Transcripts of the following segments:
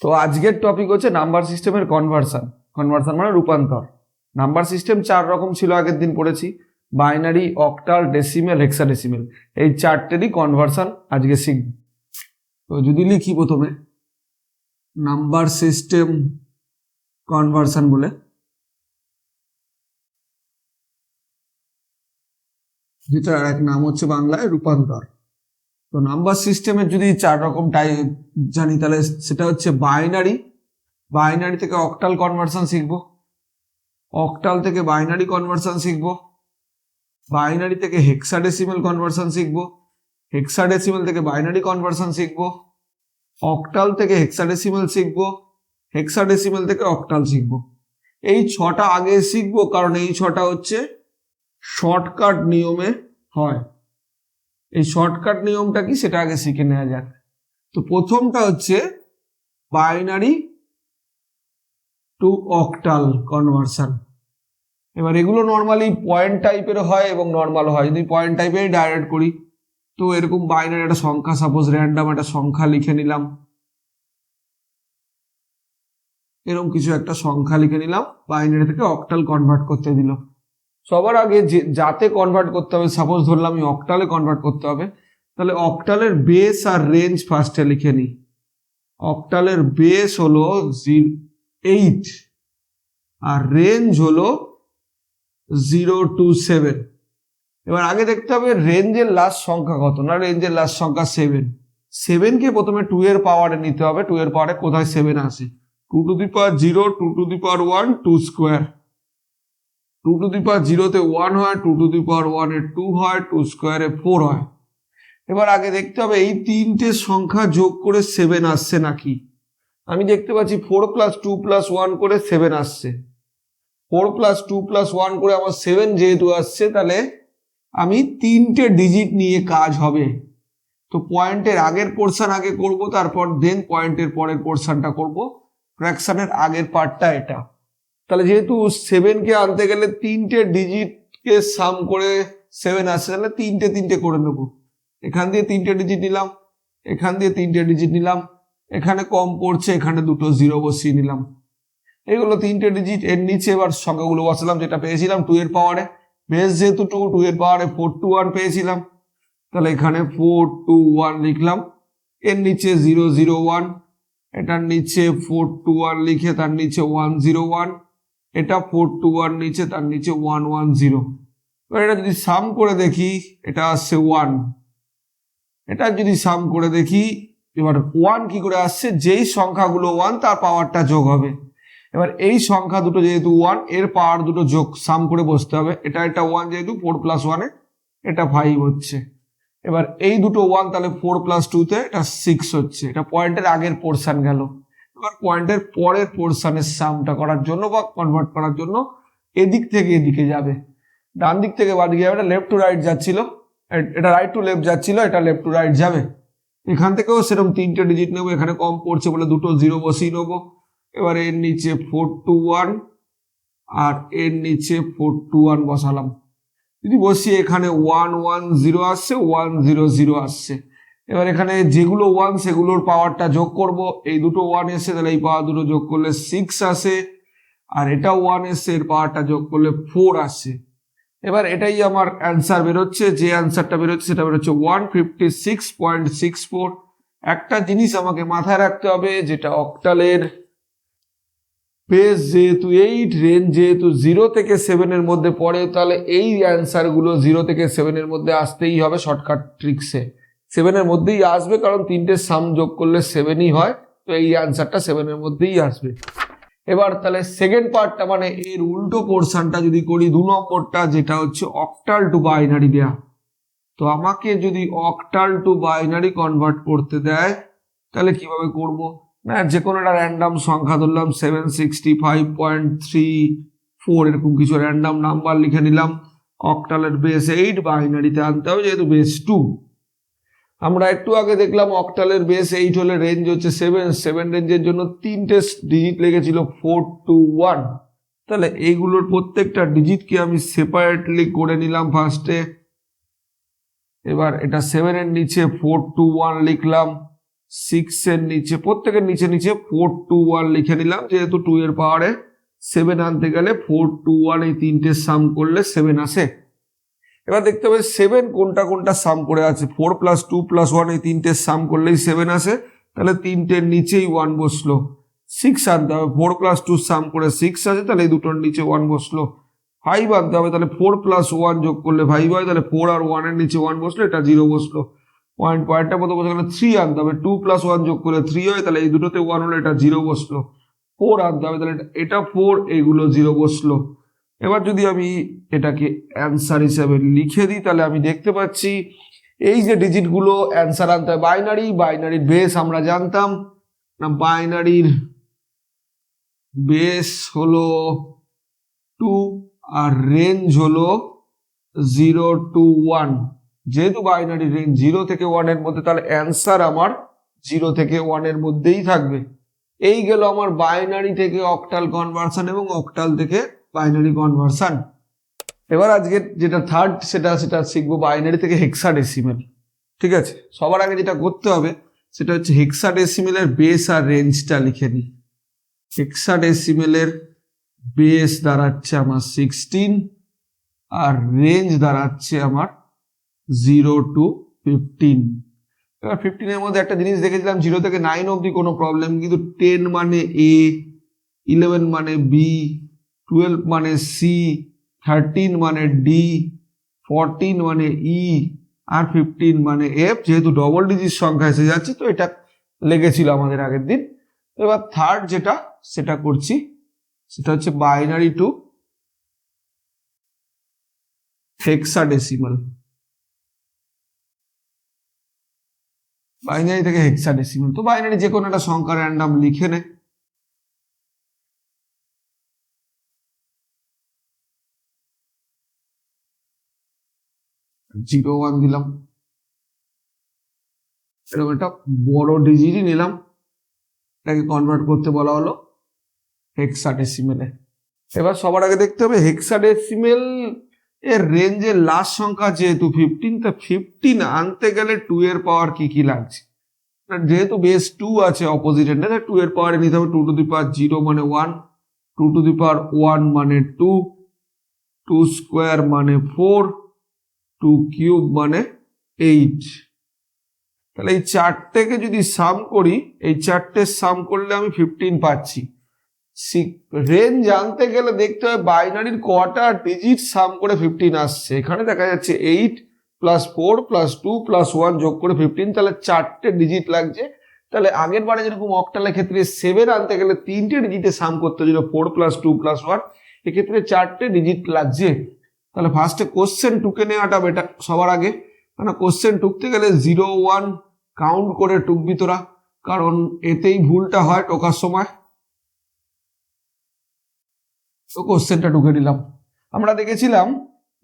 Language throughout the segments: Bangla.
তো আজকের টপিক হচ্ছে নাম্বার সিস্টেমের কনভার্সন। কনভার্সন মানে রূপান্তর। নাম্বার সিস্টেম 4 রকম ছিল, আগের দিন পড়েছি। বাইনারি, অক্টাল, ডেসিমেল, হেক্সাডেসিমেল, এই 4টেরই কনভার্সন আজকে শিখব। তো যদি লিখি প্রথমে নাম্বার সিস্টেম কনভার্সন বলে, যেটার এক নাম হচ্ছে বাংলায় রূপান্তর। তো নাম্বার সিস্টেমের যদি 4 রকম টাইপ জানি, তাহলে সেটা হচ্ছে বাইনারি। বাইনারি থেকে অক্টাল কনভার্সন শিখবো, অক্টাল থেকে বাইনারি কনভার্সন শিখবো, বাইনারি থেকে হেক্সাডেসিমেল কনভার্সন শিখবো, হেক্সাডেসিমেল থেকে বাইনারি কনভার্সন শিখবো, অক্টাল থেকে হেক্সাডেসিমেল শিখবো, হেক্সাডেসিমেল থেকে অক্টাল শিখবো। এই 6টা আগে শিখবো, কারণ এই 6টা হচ্ছে শর্টকাট নিয়মে হয়। এই শর্টকাট নিয়মটা কি সেটা আগে শিখে নেওয়া যাক। তো প্রথমটা হচ্ছে বাইনারি টু অক্টাল কনভার্সন। এবার এগুলো নর্মালি পয়েন্ট টাইপের হয় এবং নর্মাল হয়। যদি পয়েন্ট টাইপের ডাইরেক্ট করি, তো এরকম বাইনারি একটা সংখ্যা, সাপোজ র্যান্ডম একটা সংখ্যা লিখে নিলাম, এরকম কিছু একটা সংখ্যা লিখে নিলাম, বাইনারি থেকে অক্টাল কনভার্ট করতে দিল। সবার আগে যাতে কনভার্ট করতে হবে, সাপোজ ধরলাম আমি অক্টালে কনভার্ট করতে হবে, তাহলে অক্টালের বেস আর রেঞ্জ ফার্স্টে লিখে নিই। অক্টালের বেস হলো 8 আর রেঞ্জ হলো 0 to 7। এবার আগে দেখতে হবে রেঞ্জের লাস্ট সংখ্যা কত, না রেঞ্জের লাস্ট সংখ্যা 7। 7কে প্রথমে 2 এর পাওয়ারে নিতে হবে। 2 এর পাওয়ারে কোথায় 7 আসে? 2 to the power 0, 2 to the power 1, 2 square. 2 to the power 0 তে 1 হয়, 2 to the power 1 এ 2 হয়, 2 স্কোয়ারে 4 হয়। এবার আগে দেখতে হবে এই তিনটে সংখ্যা যোগ করে 7 আসছে নাকি। আমি দেখতে পাচ্ছি 4 + 2 + 1 করে 7 আসছে। 4 + 2 + 1 করে আমার 7 যেহেতু আসছে, তাহলে আমি 3টে ডিজিট নিয়ে কাজ হবে। তো পয়েন্টের আগের পোর্শন আগে করব, তারপর দেন পয়েন্টের পরের পোর্শনটা করব। ফ্র্যাকশনের আগের পার্টটা এটা। তাহলে যেহেতু 7কে আনতে গেলে 3টে ডিজিটকে সাম করে 7 আসছে, তাহলে 3টে করে নেব। এখান দিয়ে 3টে ডিজিট নিলাম, এখান দিয়ে 3টে ডিজিট নিলাম, এখানে কম পড়ছে, এখানে দুটো 0 বসিয়ে নিলাম। এগুলো 3টে ডিজিট। এর নিচে এবার সংখ্যাগুলো বসালাম, যেটা পেয়েছিলাম 2 এর পাওয়ারে। বেস যেহেতু 2 এর পাওয়ারে 4 to 1 পেয়েছিলাম, তাহলে এখানে 4 to 1 লিখলাম। এর নিচে 0 0 1, এটার নিচে 4 to 1 লিখে তার নিচে 1 0 1, এটা 4 to 1 নিচে, তার নিচে 1 1 0। এবার এটা যদি সাম করে দেখি, এটা আসছে 1। এটা যদি সাম করে দেখি, এবার 1 কি করে আসছে? যেই সংখ্যাগুলো 1 তার পাওয়ারটা যোগ হবে। এবার এই সংখ্যা দুটো যেহেতু 1, এর পাওয়ার দুটো যোগ সাম করে বসতে হবে। এটা 1 যেহেতু 4 + 1 এটা 5 হচ্ছে। এবার এই দুটো 1, তাহলে 4 + 2 তে এটা 6 হচ্ছে। এটা পয়েন্টের আগের পোর্শন গেল। এবার পয়েন্টের পরের পোর্শনের সামটা করার জন্য বা কনভার্ট করার জন্য এদিক থেকে এদিকে যাবে, ডান দিক থেকে বাঁ দিকে যাবে। এটা লেফট টু রাইট যাচ্ছিল, এটা রাইট টু লেফট যাচ্ছিল, এটা লেফট টু রাইট যাবে। এখান থেকেও সেরকম 3টে ডিজিট নেবো, এখানে কম পড়ছে বলে দুটো 0 বসিয়ে নেবো। এবার এর নিচে 4 to 1 আর এর নিচে 4 to 1 বসালাম। যদি বসিয়ে এখানে 1 1 0 আসছে, 1 0 0 আসছে। এবার এখানে যেগুলো 1 সেগুলোর পাওয়ারটা যোগ করব। এই দুটো 1 এসে, তাহলে এই পাওয়ার দুটো যোগ করলে 6 আসে, আর এটা 1 এসে এর পাওয়ারটা যোগ করলে 4 আসে। এবার এটাই আমার অ্যান্সার বেরোচ্ছে। যে অ্যান্সারটা বেরোচ্ছে সেটা বেরোচ্ছে 156.64। একটা জিনিস আমাকে মাথায় রাখতে হবে, যেটা অক্টালের বেস যেহেতু 8, রেঞ্জ যেহেতু 0 থেকে 7 এর মধ্যে পড়ে, তাহলে এই অ্যান্সারগুলো 0 থেকে 7 এর মধ্যে আসতেই হবে। শর্টকাট ট্রিক্সে 7 এর মধ্যেই আসবে, কারণ 3টে সাম যোগ করলে 7ই হয়। তো এই অ্যান্সারটা 7 এর মধ্যেই আসবে। এবার তাহলে সেকেন্ড পার্টটা, মানে এর উল্টো পোর্শনটা যদি করি, 2 নম্বরটা, যেটা হচ্ছে অক্টাল টু বাইনারি দেয়া। তো আমাকে যদি অক্টাল টু বাইনারি কনভার্ট করতে দেয়, তাহলে কিভাবে করব? না, যে কোনো একটা র্যান্ডাম সংখ্যা ধরলাম 765.34, এরকম কিছু র্যান্ডাম নাম্বার লিখে নিলাম। অক্টালের বেস 8, বাইনারিতে আনতে হবে যেহেতু বেস 2। আমরা একটু আগে দেখলাম অক্টালের বেস 8 হলে রেঞ্জ হচ্ছে 7 রেঞ্জের জন্য 3টে ডিজিট লেগেছিল 4 to 1। তাহলে এইগুলোর প্রত্যেকটা ডিজিটকে আমি সেপারেটলি করে নিলাম ফার্স্টে। এবার এটা 7 এর নিচে 4 to 1 লিখলাম, 6 এর নিচে প্রত্যেকের নিচে নিচে 4 2 1 লিখে নিলাম, যেহেতু 2 এর পাওয়ারে 7 আনতে গেলে 4 2 1 এই তিনটে সাম করলে 7 আসে। এবার দেখতে হবে 7 কোনটা কোনটা সাম করে আছে, 4 + 2 + 1 এই তিনটে সাম করলেই 7 আসে, তাহলে তিনটের নিচেই 1 বসলো। 6 আনতে হবে, 4 + 2 সাম করে 6 আছে, তাহলে এই দুটোর নিচে 1 বসলো। 5 আনতে হবে, তাহলে 4 + 1 যোগ করলে 5 হয়, তাহলে 4 আর 1 এর নিচে 1 বসলো, এটা 0 বসলো। পয়েন্টটা কত বসে গেল, 3 আনতে হবে, 2 + 1 যোগ করলে 3 হয়, তাহলে এই দুটোতে 1 হলো, এটা 0 বসলো। 4 আনতে হবে, তাহলে এটা 4, এইগুলো 0 বসলো। এবার যদি আমি এটাকে অ্যান্সার হিসাবে লিখে দিই, তাহলে আমি দেখতে পাচ্ছি এই যে ডিজিটগুলো অ্যান্সার আনতে হয় বাইনারির বেস আমরা জানতাম না, বাইনারির বেস হলো 2 আর রেঞ্জ হলো 0 to 1। যেহেতু বাইনারি রেঞ্জ 0 থেকে 1 এর মধ্যে, তাহলে অ্যান্সার আমার 0 থেকে 1 এর মধ্যেই থাকবে। এই গেল আমার বাইনারি থেকে অক্টাল কনভার্সন এবং অক্টাল থেকে বাইনারি কনভার্সন। এবার আজকে যেটা থার্ড সেটা শিখবো বাইনারি থেকে হেক্সাডেসিমেল। ঠিক আছে, সবার আগে যেটা করতে হবে সেটা হচ্ছে হেক্সাডেসিমেলের বেস আর রেঞ্জটা লিখে নিই। হেক্সাডেসিমেলের বেস দাঁড়াচ্ছে আমার 16 আর রেঞ্জ দাঁড়াচ্ছে আমার 0 to 15। এবার 15 এর মধ্যে একটা জিনিস দেখেছিলাম, 0 থেকে 9 অবধি কোনো প্রবলেম, কিন্তু 10 মানে এ, 11 মানে বি, 12 মানে সি, 13 মানে ডি, 14 মানে ই আর 15 মানে এফ। যেহেতু ডবল ডিজিট সংখ্যা এসে যাচ্ছে, তো এটা লেগেছিল আমাদের আগের দিন। এবার থার্ড সেটা করছি, সেটা হচ্ছে বাইনারি টু হেক্সাডেসিমাল। বাইনারি থেকে হেক্সাডেসিমাল, তো বাইনারি যে কোনো একটা সংখ্যা র্যান্ডম লিখে নে। জিরো 1 দিলাম, এরকম একটা বড় ডিজিটই নিলাম, এটাকে কনভার্ট করতে বলা হলো হেক্সাডেসিমেলে। এবার সবার আগে দেখতে হবে হেক্সাডেসিমেল এর রেঞ্জের লাস্ট সংখ্যা যেহেতু 15, তা 15 আনতে গেলে 2 এর পাওয়ার কি লাগছে, যেহেতু বেস 2 আছে অপোজিট এন্ডে, 2 এর পাওয়ারে নিতে হবে 2 টু দি পাওয়ার 0 মানে 1, 2 টু দি পাওয়ার 1 মানে 2, 2 স্কোয়ার মানে 4, 2 কিউব মানে 8। তাহলে এই চারটেকে যদি সাম করি, এই চারটে সাম করলে আমি 15 পাচ্ছি। রেঞ্জ জানতে গেলে দেখতে হবে বাইনারির কটা ডিজিট সাম করে 15 আসছে। এখানে দেখা যাচ্ছে 8 + 4 + 2 + 1 যোগ করে 15, তাহলে চারটে ডিজিট লাগছে। তাহলে আগের বারে যেরকম অক্টালের ক্ষেত্রে 7 আনতে গেলে তিনটে ডিজিটে সাম করতে হয়েছিল 4 + 2 + 1, এক্ষেত্রে চারটে ডিজিট লাগছে। তাহলে ফার্স্টে কোশ্চেন টুকে নেওয়াটা বেটার সবার আগে, কারণ কোশ্চেন টুকতে গেলে 0 1 কাউন্ট করে টুকবি তোরা, কারণ এতেই ভুলটা হয় টোকার সময়। তো কোশ্চেনটা ঢুকে নিলাম। আমরা দেখেছিলাম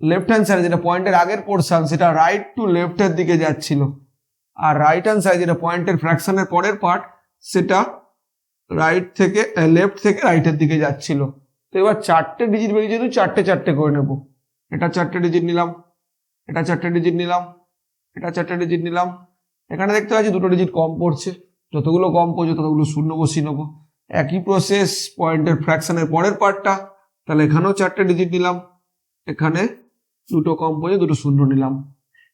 লেফট হ্যান্ড সাইডে যেটা পয়েন্টের আগের পোর্শন, সেটা রাইট টু লেফটের দিকে যাচ্ছিল, আর রাইট হ্যান্ড সাইড যেটা পয়েন্টের ফ্র্যাকশনের পরের পার্ট, সেটা লেফট থেকে রাইটের দিকে যাচ্ছিল। তো এবার চারটে ডিজিট বেরিয়ে যেহেতু চারটে করে নেব। এটা চারটে ডিজিট নিলাম, এটা চারটে ডিজিট নিলাম, এটা চারটে ডিজিট নিলাম। এখানে দেখতে পাচ্ছি দুটো ডিজিট কম পড়ছে, যতগুলো কম পড়ছে ততগুলো শূন্য বসিয়ে নেবো। একই প্রসেস পয়েন্টের ফ্র্যাকশনের পরের পার্টটা, তাহলে এখানেও চারটে ডিজিট নিলাম, এখানে দুটো কম পড়ছে, দুটো শূন্য নিলাম।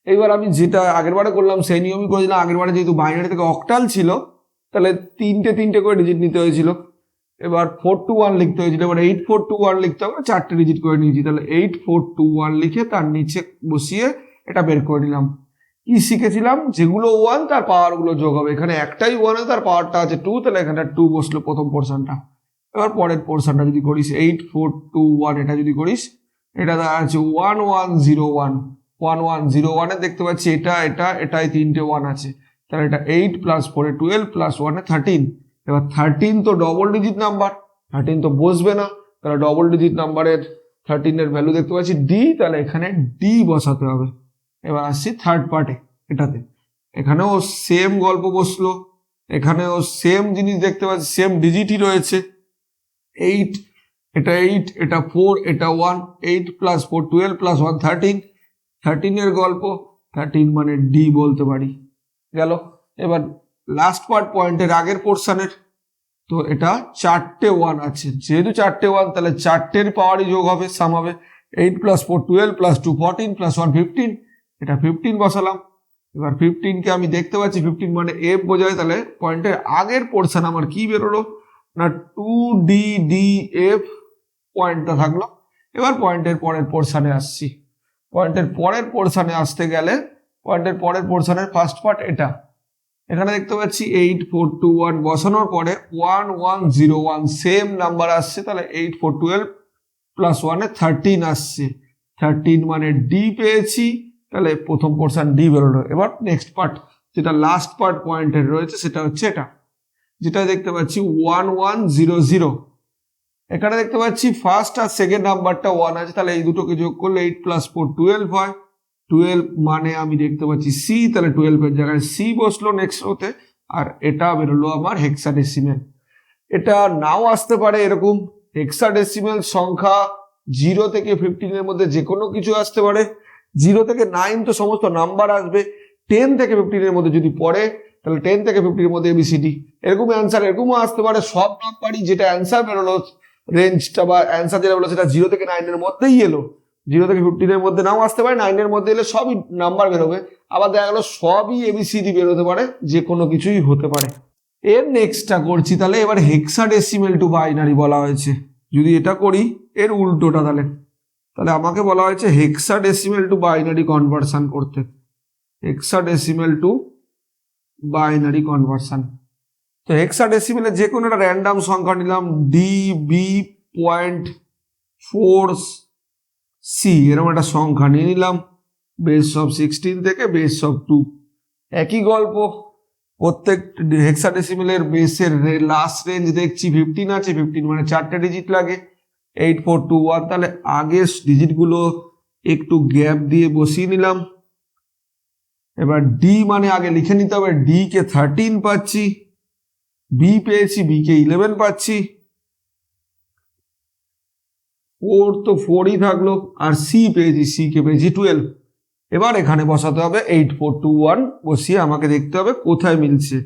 এইবার আমি যেটা আগের বারে করলাম সেই নিয়মই করে দিলাম। আগের বারে যেহেতু বাইনারি থেকে অক্টাল ছিল, তাহলে তিনটে করে ডিজিট নিতে হয়েছিল। এবার 4 to 1 লিখতে হয়েছিল, এবার 8 4 2 1 লিখতে হবে, চারটে ডিজিট করে নিয়েছি। তাহলে 8 4 2 1 লিখে তার নিচে বসিয়ে এটা বের করে নিলাম। কি শিখেছিলাম, যেগুলো 1 তার পাওয়ারগুলো যোগ হবে। এখানে একটাই 1, তার পাওয়ারটা আছে 2, তাহলে এখানে 2 বসলো প্রথম পোর্শনটা। এবার পরের পোর্শনটা যদি করিস 8 4 2 1, এটা যদি করিস, এটা আছে 1 1 0 1 1 1 0 1 এ দেখতে পাচ্ছি এটাই তিনটে 1 আছে, তাহলে এটা 8 + 4 12 + 1 13। এবার 13 তো ডবল ডিজিট নাম্বার, 13 তো বসবে না, তাহলে ডবল ডিজিট নাম্বারের 13 এর ভ্যালু দেখতে পাচ্ছি ডি, তাহলে এখানে ডি বসাতে হবে। এবার আসছি থার্ড পার্টে, এটাতে এখানেও সেম গল্প বসলো, এখানেও সেম জিনিস দেখতে পাচ্ছি, সেম ডিজিটই রয়েছে। 8, এটা 8, এটা 4, এটা 1, 8 + 4 12 + 1 13, 13 এর গল্প, 13 মানে ডি বলতে পারি। গেল। এবার লাস্ট পার্ট পয়েন্টের আগের পোর্শনের, তো এটা 4টে 1 আছে, যেহেতু 4টে 1 তাহলে 4টের পাওয়ারই যোগ হবে, সাম হবে। 8 + 4 12 + 2 14 + 1 15, এটা 15 বসালাম। এবার 15কে আমি দেখতে পাচ্ছি 15 মানে এফ বোঝায়, তাহলে পয়েন্টের আগের পোর্শন আমার কি বেরোলো না 2DDF পয়েন্টটা থাকলো। এবার পয়েন্টের পরের পোর্শনে আসছি। পয়েন্টের পরের পোর্শনে আসতে গেলে পয়েন্টের পরের পোর্শনের ফার্স্ট পার্ট এটা, এখানে দেখতে পাচ্ছি 8 4 2 1 বসানোর পরে 1 1 0 1 সেম নাম্বার আসছে, তাহলে 8 4 12 + 1 এ 13 আসছে। 13 মানে ডি পেয়েছি, তাহলে প্রথম পোর্শন ডি বেরোলো। এবার নেক্সট পার্ট যেটা লাস্ট পার্ট পয়েন্টের রয়েছে সেটা হচ্ছে এটা, যেটা দেখতে পাচ্ছি 1 1 0 0। এখানে দেখতে পাচ্ছি ফার্স্ট আর সেকেন্ড নাম্বারটা 1 আছে, তাহলে এই দুটোকে যোগ করলে 8 + 4 12 হয়। 12 মানে আমি দেখতে পাচ্ছি সি, তাহলে 12 এর জায়গায় সি বসলো নেক্সট রোতে। আর এটা বেরোলো আমার হেক্সাডেসিমেল। এটা নাও আসতে পারে এরকম, হেক্সাডেসিমেল সংখ্যা 0 থেকে 15 এর মধ্যে যে কোনো কিছু আসতে পারে। 0 থেকে 9 তো সমস্ত নাম্বার আসবে। 10 থেকে 15 এর মধ্যে যদি পড়ে তাহলে 10 থেকে 15 এর মধ্যে এবিসিডি, এরকম অ্যান্সার এরকমও আসতে পারে। সব নাম্বারই যেটা অ্যান্সার বেরোলো রেঞ্জটা বা অ্যান্সার যেটা বলো সেটা 0 থেকে 9 এর মধ্যেই এলো। 0 থেকে 15 এর মধ্যে নাও আসতে পারে, 9 এর মধ্যে এলে সবই নাম্বার বেরোবে। আবার দেখা গেল সবই এবিসিডি বেরোতে পারে, যে কোনো কিছুই হতে পারে। এর নেক্সটটা করছি, তাহলে এবার হেক্সাডেসিমেল টু বাইনারি বলা হয়েছে। যদি এটা করি এর উল্টোটা, তাহলে তাহলে আমাকে বলা হয়েছে হেক্সাডেসিমেল টু বাইনারি কনভার্সন করতে। হেক্সাডেসিমেল টু বাইনারি কনভার্সন, তো হেক্সাডেসিমেলের যে কোনো একটা র্যান্ডাম সংখ্যা নিলাম, DB.4C এরকম একটা সংখ্যা নিয়ে নিলাম, বেস অফ 16 থেকে বেস অফ 2। একই গল্প, প্রত্যেক হেক্সাডেসিমেলের বেসের লাস্ট রেঞ্জ দেখছি 15 আছে, 15 মানে 4টে ডিজিট লাগে। 8 4 2 1, তাহলে আগের ডিজিটগুলো একটু গ্যাপ দিয়ে বসিয়ে নিলাম। এবার ডি মানে আগে লিখে নিতে হবে, ডি কে 13 পাচ্ছি, বি পেয়েছি, বি কে 11 পাচ্ছি, 4 তো 4ই থাকলো, আর সি পেয়েছি, সি কে পেয়েছি 12। এবার এখানে বসাতে হবে 8 4 2 1 বসিয়ে আমাকে দেখতে হবে কোথায় মিলছে।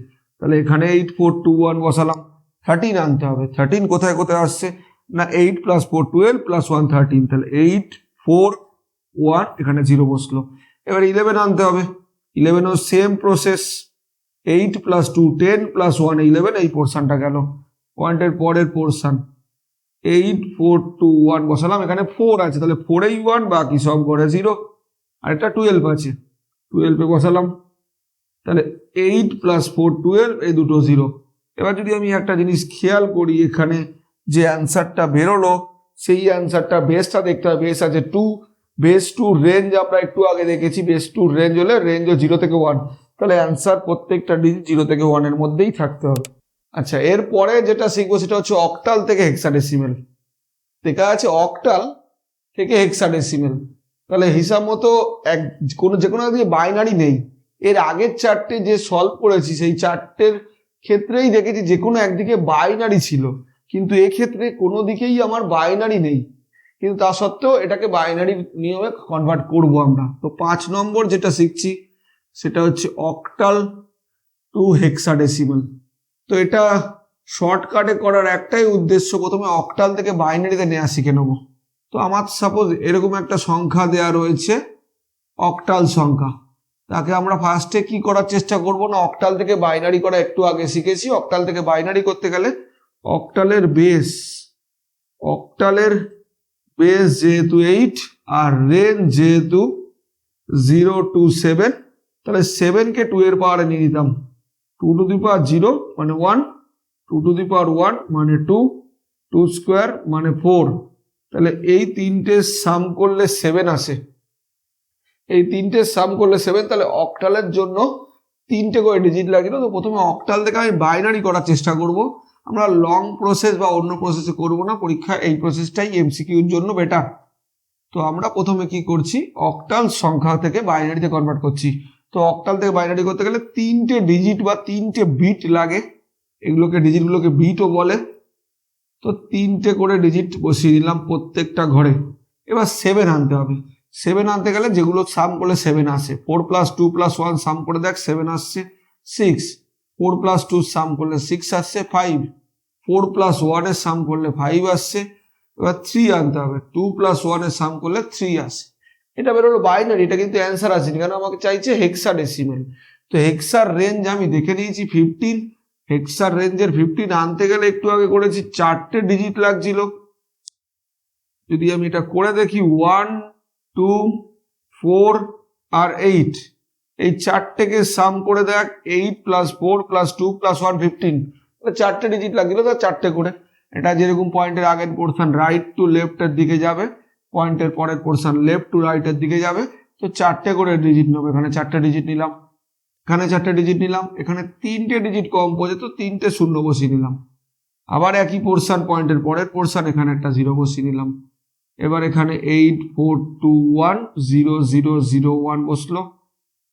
তাহলে এখানে 8 4 2 1 বসালাম, 13 আনতে হবে। 13 কোথায় কোথায় আসছে না 8 + 4 12 + 1 13, তাহলে 8 4 1 এখানে 0 বসলো। এবার 11 আনতে হবে, 11 ও সেম প্রসেস, 8 + 2 10 + 1 11, এই পোর্শনটা গেল। পয়েন্টের পরের পোর্শন 8 4 2 1 বসালাম, এখানে 4 আছে, তাহলে 4এই 1, বাকি সব ঘরে 0। আর এটা 12 আছে, 12 বসালাম, তাহলে 8 + 4 12, এই দুটো 0। এবার যদি আমি একটা জিনিস খেয়াল করি, এখানে যে অ্যান্সারটা বেরোলো সেই অ্যান্সারটা বেসটা দেখতে হবে, বেস আছে 2, বেস 2 রেঞ্জ আমরা একটু আগে দেখেছি, বেস 2 রেঞ্জ হলে রেঞ্জও 0 থেকে 1, তাহলে অ্যান্সার প্রত্যেকটা ডিজিট 0 থেকে 1 এর মধ্যেই থাকতে হবে। আচ্ছা, এরপরে যেটা শিখবো সেটা হচ্ছে অক্টাল থেকে হেক্সাডেসিমেল। দেখা আছে অক্টাল থেকে হেক্সাডেসিমেল, তাহলে হিসাব মতো যে কোনো দিকে বাইনারি নেই। এর আগের 4টে যে সলভ করেছি সেই 4টের ক্ষেত্রেই দেখেছি যে কোনো একদিকে বাইনারি ছিল, কিন্তু এক্ষেত্রে কোনো দিকেই আমার বাইনারি নেই, কিন্তু তা সত্ত্বেও এটাকে বাইনারি নিয়মে কনভার্ট করব আমরা। তো 5 নম্বর যেটা শিখছি সেটা হচ্ছে অক্টাল টু হেক্সাডেসিমেল। তো এটা শর্টকাটে করার একটাই উদ্দেশ্য, প্রথমে অক্টাল থেকে বাইনারিতে নেওয়া শিখে নেবো। তো আমার সাপোজ এরকম একটা সংখ্যা দেয়া রয়েছে, অক্টাল সংখ্যা, তাকে আমরা ফার্স্টে কি করার চেষ্টা করব না অক্টাল থেকে বাইনারি করা একটু আগে শিখেছি। অক্টাল থেকে বাইনারি করতে গেলে অক্টালের বেস যেহেতু 8 আর রেঞ্জ যেহেতু 0 to 7, তাহলে 7কে 2 এর পাওয়ারে নিয়ে নিতাম। 2 to the power 0 মানে 1, 2 to the power 1 মানে 2, 2 স্কোয়ার মানে 4, তাহলে এই তিনটে সাম করলে 7 আসে। এই তিনটে সাম করলে 7, তাহলে অক্টালের জন্য 3টে করে ডিজিট লাগিয়ে। তো প্রথমে অক্টাল থেকে আমি বাইনারি করার চেষ্টা করব, আমরা লং প্রসেস বা অন্য প্রসেসে করব না, পরীক্ষা এই প্রসেসটাই এমসিকিউর জন্য বেটার। তো আমরা প্রথমে কি করছি, অক্টাল সংখ্যা থেকে বাইনারিতে কনভার্ট করছি। তো অক্টাল থেকে বাইনারি করতে গেলে 3টে ডিজিট বা 3টে বিট লাগে, এগুলোকে ডিজিটগুলোকে বিটও বলে। তো 3টে করে ডিজিট বসিয়ে দিলাম প্রত্যেকটা ঘরে। এবার 7 আনতে হবে। 7 আনতে গেলে যেগুলো সাম করলে 7 আসে, 4 + 2 + 1 সাম করে দেখ 7 আসছে 6, 4 প্লাস 2 সাম করলে 6 আসছে, 5 4 প্লাস 1 এর সাম করলে 5 আসছে। এবার 3 আনতে হবে, 2 প্লাস 1 এর সাম করলে 3 আসে। এটা বেরোলো বাইনারি, এটা কিন্তু অ্যান্সার আসেনি, কারণ আমাকে চাইছে হেক্সাডেসিমেল। তো হেক্সার রেঞ্জ আমি দেখে নিয়েছি 15। হেক্সার রেঞ্জের 15 আনতে গেলে একটু আগে করেছি 4টে ডিজিট লাগছিল। যদি আমি এটা করে দেখি 1 2 4 আর 8, এই 4টেকে সাম করে দেখ, 8 প্লাস 4 প্লাস 2 প্লাস 1 15, 4টে ডিজিট লাগছিল, তার 4টে করে। এটা যেরকম পয়েন্টের আগের পোর্শন রাইট টু লেফটের দিকে যাবে, পয়েন্টের পরের পোর্শন লেফট টু রাইটের দিকে যাবে, তো 4টে করে ডিজিট নেবে। এখানে 4টে ডিজিট নিলাম, এখানে 4টে ডিজিট নিলাম, এখানে 3টে ডিজিট কম পড়ে, তো 3টে শূন্য বসিয়ে নিলাম। আবার একই পোর্শন পয়েন্টের পরের পোর্শন, এখানে একটা 0 বসিয়ে নিলাম। এবার এখানে 8 4 2 1 0 0 0 1 বসলো,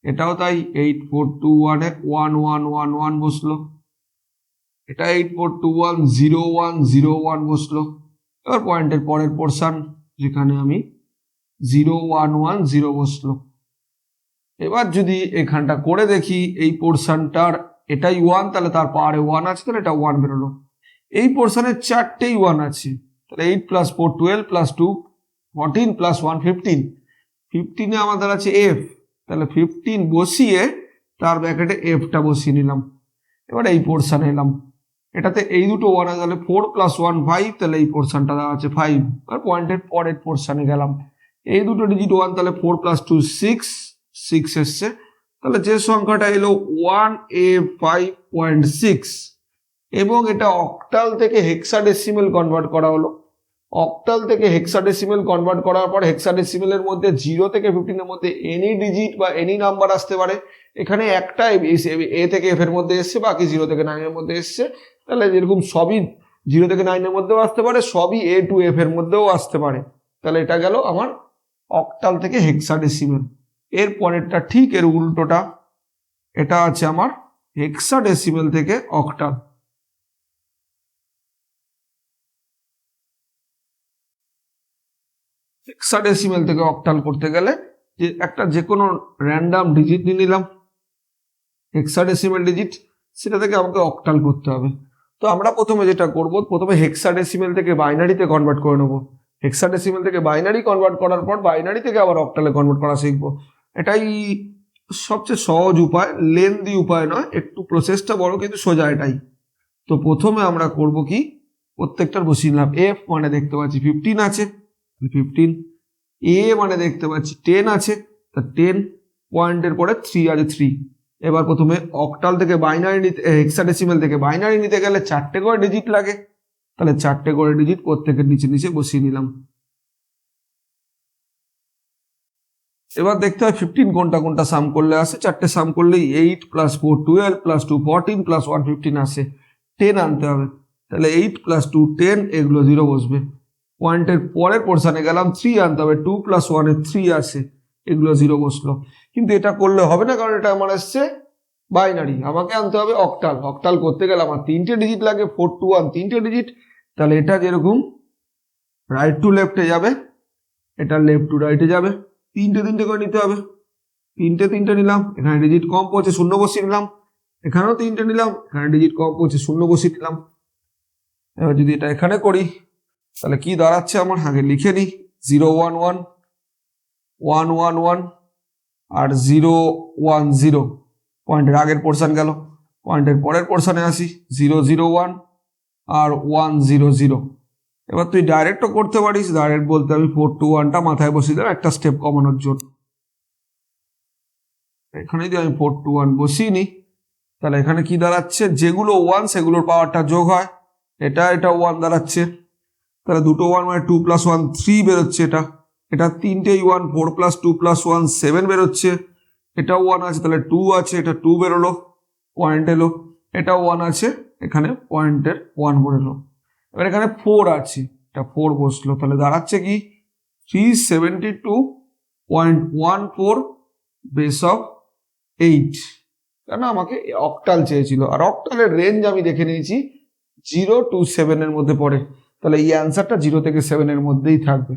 এটাও তাই 8 4 2 1 এ 1 1 1 1 বসলো, এটা 8 4 2 1 0 1 0 1 বসলো। এবার পয়েন্টের পরের পোর্শন যেখানে আমি 0 1 1 0 বসলো। এবার যদি এখানটা করে দেখি এই পোর্শনটার এটাই 1, তাহলে তার পারে 1 আছে, তাহলে এটা 1 বেরোলো। এই পোর্শনের 4টেই 1 আছে, তাহলে 8 প্লাস 4 12 প্লাস 2 14 প্লাস 1 15, 15 এ আমাদের আছে এফ, তাহলে 15 বসিয়ে তার ব্র্যাকেটে এফটা বসিয়ে নিলাম। এবার এই পোর্শনে এলাম, এটাতে এই দুটো 1 আছে, তাহলে 4 প্লাস 1 5, তাহলে এই পোর্শনটা দেওয়া আছে 5। আর পয়েন্টের পরের পোর্শনে গেলাম, এই দুটো ডিজিট 1, তাহলে 4 প্লাস 2 6 6 এসছে, তাহলে যে সংখ্যাটা এলো 1A5.6। এবং এটা অক্টাল থেকে হেক্সাডেসিমেল কনভার্ট করা হলো। অক্টাল থেকে হেক্সাডেসিমেল কনভার্ট করার পর হেক্সাডেসিমেলের মধ্যে 0 থেকে 15 এর মধ্যে এনি ডিজিট বা এনি নাম্বার আসতে পারে। এখানে একটা এ থেকে এফ এর মধ্যে এসছে, বাকি 0 থেকে 9 এর মধ্যে এসছে। তাহলে যেরকম সবই 0 থেকে 9 এর মধ্যেও আসতে পারে, সবই এ টু এফ এর মধ্যেও আসতে পারে। তাহলে এটা গেল আমার অক্টাল থেকে হেক্সাডেসিমেল। এর পরেরটা ঠিক এর উল্টোটা, এটা আছে আমার হেক্সাডেসিমেল থেকে অক্টাল। হেক্সাডেসিমেল থেকে অক্টাল করতে গেলে যে কোনো র্যান্ডাম ডিজিট নিয়ে নিলাম, হেক্সাডেসিমেল ডিজিট, সেটা থেকে আমাকে অক্টাল করতে হবে। তো আমরা প্রথমে যেটা করব, প্রথমে হেক্সাডেসিমেল থেকে বাইনারিতে কনভার্ট করে নেবো। হেক্সাডেসিমেল থেকে বাইনারি কনভার্ট করার পর বাইনারি থেকে আবার অক্টালে কনভার্ট করা শিখবো। এটাই সবচেয়ে সহজ উপায়, লেন্দি উপায় নয়, একটু প্রসেসটা বড় কিন্তু সোজা এটাই। তো প্রথমে আমরা করব কি, প্রত্যেকটার বসিয়ে নিলাম। এফ মানে দেখতে পাচ্ছি 15 আছে, 15। এ মানে দেখতে পাচ্ছি 10 আছে, তা 10, পয়েন্টের পরে 3 আছে 3। এবার প্রথমে অক্টাল থেকে বাইনারি নিতে, হেক্সাডেসিমেল থেকে বাইনারি নিতে গেলে 4টে করে ডিজিট লাগে, তাহলে 4টে করে ডিজিট প্রত্যেকের নিচে নিচে বসিয়ে নিলাম। এবার দেখতে হয় 15 কোনটা কোনটা সাম করলে আসে। 4টে সাম করলেই 8 প্লাস 4 12 প্লাস 2 14 প্লাস 1 15 আসে। 10 আনতে হবে, তাহলে 8 প্লাস 2 10, এগুলো 0 বসবে। পয়েন্টের পরের পোর্শনে গেলাম, 3 আনতে হবে, 2 প্লাস 1 এর 3 আসে, এগুলো 0 বসলো। কিন্তু এটা করলে হবে না, কারণ এটা আমার আসছে বাইনারি, আমাকে আনতে হবে অক্টাল। অক্টাল করতে গেলে আমার 3টে ডিজিট লাগে, 4 to 1 3টে ডিজিট। তাহলে এটা যেরকম রাইট টু লেফটে যাবে, এটা লেফট টু রাইটে যাবে, 3টে করে নিতে হবে। 3টে নিলাম, এখানে ডিজিট কম পড়ছে 0 বসিয়ে নিলাম, এখানেও 3টে নিলাম, এখানে ডিজিট কম পড়ছে 0 বসিয়ে নিলাম। এবার যদি এটা এখানে করি, তাহলে কি দাঁড়াচ্ছে আমার, আগে লিখে নিই, 0 1 1 1 1 1 আর 0 1 0। পয়েন্টের আগের পোর্শন গেল, পয়েন্টের পরের পোর্শনে আসি, 0 0 1 আর 1 0 0। এবার তুই ডাইরেক্টও করতে পারিস, ডাইরেক্ট বলতে আমি 4 to 1টা মাথায় বসিয়ে দিলাম একটা স্টেপ কমানোর জন্য। এখানে যদি আমি 4 to 1 বসিয়ে নিই, তাহলে এখানে কি দাঁড়াচ্ছে, যেগুলো 1 সেগুলোর পাওয়ারটা যোগ হয়, এটা 1 দাঁড়াচ্ছে, তাহলে দুটো 1 মানে 2 প্লাস 1 3 বেরোচ্ছে। এটা 3টেই 1, 4 প্লাস 2 প্লাস 1 7 বেরোচ্ছে। এটাও 1 আছে, তাহলে 2 আছে, এটা 2 বেরোলো, পয়েন্ট এলো। এটাও 1 আছে, এখানে পয়েন্টের 1 বেরোলো। এবার এখানে 4 আছে, এটা 4 বসলো, তাহলে দাঁড়াচ্ছে কি 372.14 বেস অফ 8। কেন আমাকে অক্টাল চেয়েছিল, আর অক্টালের রেঞ্জ আমি দেখে নিয়েছি 0 to 7 এর মধ্যে পড়ে, তাহলে এই অ্যান্সারটা 0 থেকে 7 এর মধ্যেই থাকবে।